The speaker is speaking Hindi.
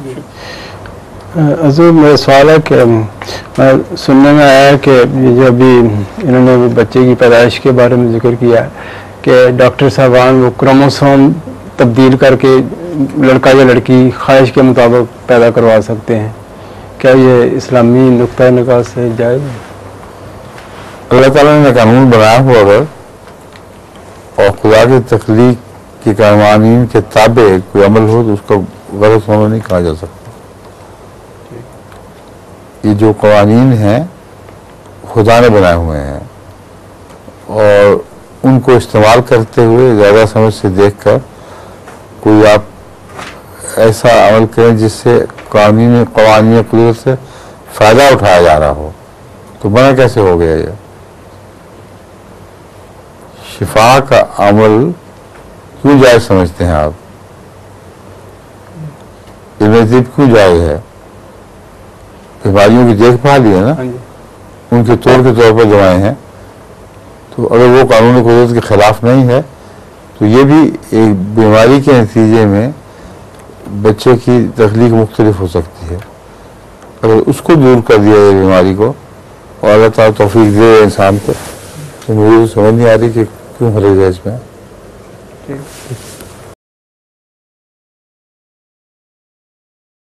हजूर मेरा सवाल है कि मैं सुनने में आया है कि ये जो अभी इन्होंने बच्चे की पैदाइश के बारे में जिक्र किया है कि डॉक्टर साहबान वो क्रोमोसोम तब्दील करके लड़का या लड़की ख्वाहिश के मुताबिक पैदा करवा सकते हैं, क्या ये इस्लामी नुक्ता निगाह से जायज़ है? अल्लाह ताला ने कानून बनाया हुआ अगर और खुदा की तख्लीक के कानून के ताबे कोई अमल हो तो उसका गलत होना नहीं कहा जा सकता। ये जो कानून हैं खुदा ने बनाए हुए हैं और उनको इस्तेमाल करते हुए ज़्यादा समझ से देखकर कोई आप ऐसा अमल करें जिससे कानूनी कुदरत से फ़ायदा उठाया जा रहा हो तो बना कैसे हो गया ये? शिफा का अमल क्यों जायज़ समझते हैं आप? इल्म क्यों जायज़ है? बीमारियों की देखभाल ही है ना, उनके तौर के तौर पर दवाएं हैं। तो अगर वो कानूनी कुदरत के खिलाफ नहीं है तो ये भी एक बीमारी के नतीजे में बच्चे की तख्लीक मुख्तलिफ हो सकती है। अगर उसको दूर कर दिया जाए बीमारी को और अल्लाह ताला तौफीक दे इंसान को, तो मुझे समझ नहीं आ रही कि क्यों हर्ज है इसमें।